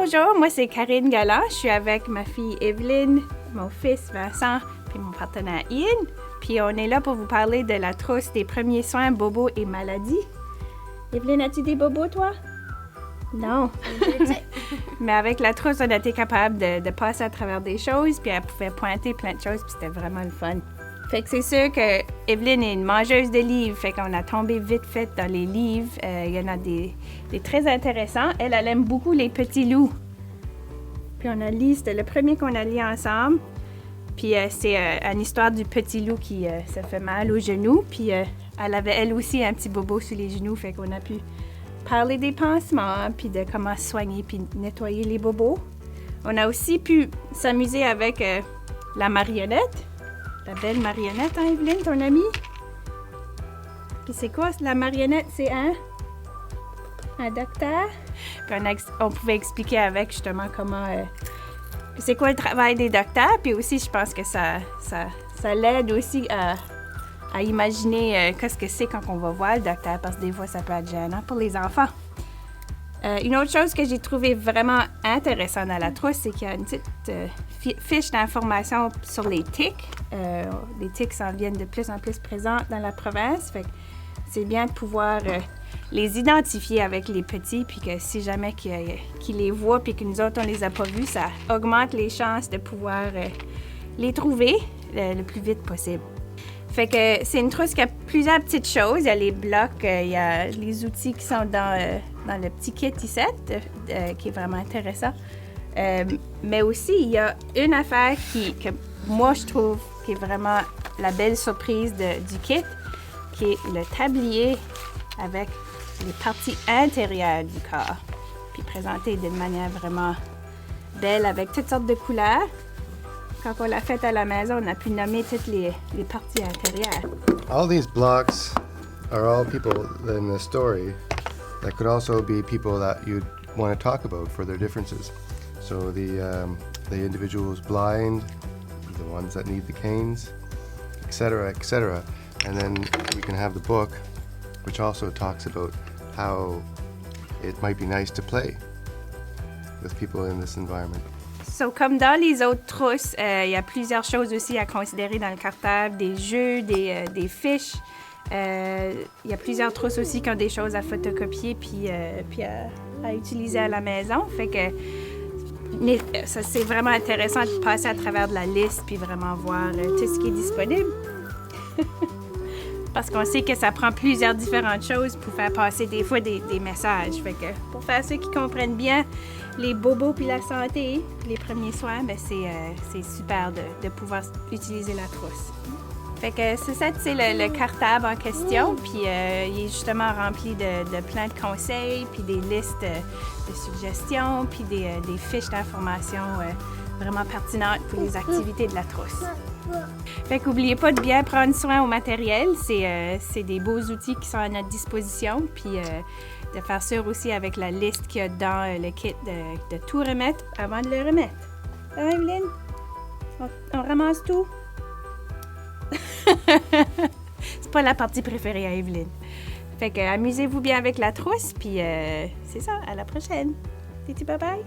Bonjour, moi c'est Karine Galland. Je suis avec ma fille Evelyne, mon fils Vincent, puis mon partenaire Ian. Puis on est là pour vous parler de la trousse des premiers soins bobos et maladies. Evelyne, as-tu des bobos, toi? Non. Mais avec la trousse, on a été capable de passer à travers des choses, puis elle pouvait pointer plein de choses, puis c'était vraiment le fun. Fait que c'est sûr que Evelyne est une mangeuse de livres, fait qu'on a tombé vite fait dans les livres. Il y en a des très intéressants. Elle aime beaucoup les petits loups. Puis on a lu, c'était le premier qu'on a lu ensemble. Puis c'est une histoire du petit loup qui se fait mal au genou. Puis elle avait elle aussi un petit bobo sur les genoux, fait qu'on a pu parler des pansements, puis de comment soigner, puis nettoyer les bobos. On a aussi pu s'amuser avec la marionnette. La belle marionnette, hein, Evelyne, ton amie? Puis c'est quoi la marionnette? C'est un docteur? Puis on pouvait expliquer avec justement comment... c'est quoi le travail des docteurs? Puis aussi, je pense que ça l'aide aussi à imaginer qu'est-ce que c'est quand on va voir le docteur, parce que des fois, ça peut être gênant pour les enfants. Une autre chose que j'ai trouvé vraiment intéressante dans la trousse, c'est qu'il y a une petite fiche d'information sur les tiques. Les tiques s'en viennent de plus en plus présents dans la province. Fait que c'est bien de pouvoir les identifier avec les petits, puis que si jamais qu'ils les voient, puis que nous autres, on les a pas vus, ça augmente les chances de pouvoir les trouver le plus vite possible. Fait que c'est une trousse qui a plusieurs petites choses. Il y a les blocs, il y a les outils qui sont dans le petit kit ici, qui est vraiment intéressant. Mais aussi, il y a une affaire que moi, je trouve qui est vraiment la belle surprise du kit, qui est le tablier avec les parties intérieures du corps, puis présenté d'une manière vraiment belle avec toutes sortes de couleurs. Quand on l'a fait à la maison, on a pu nommer toutes les parties intérieures. All these blocks are all people in the story that could also be people that you'd want to talk about for their differences. So the individuals blind, the ones that need the canes, etc., etc. And then we can have the book, which also talks about how it might be nice to play with people in this environment. So, comme dans les autres trousses, il y a plusieurs choses aussi à considérer dans le cartable, des jeux, des fiches. Il y a plusieurs trousses aussi qui ont des choses à photocopier puis à utiliser à la maison. Fait que ça, c'est vraiment intéressant de passer à travers de la liste puis vraiment voir tout ce qui est disponible. Parce qu'on sait que ça prend plusieurs différentes choses pour faire passer des fois des messages. Fait que pour faire ceux qui comprennent bien les bobos puis la santé, puis les premiers soins, ben c'est super de pouvoir utiliser la trousse. Fait que c'est le cartable en question, puis il est justement rempli de plein de conseils, puis des listes de suggestions, puis des fiches d'informations vraiment pertinentes pour les activités de la trousse. Fait qu'oubliez pas de bien prendre soin au matériel, c'est des beaux outils qui sont à notre disposition, puis de faire sûr aussi avec la liste qu'il y a dans le kit de tout remettre avant de le remettre. Hein, Evelyne? On ramasse tout? C'est pas la partie préférée à Evelyne. Fait que amusez-vous bien avec la trousse, puis c'est ça, à la prochaine. Dis-tu bye-bye?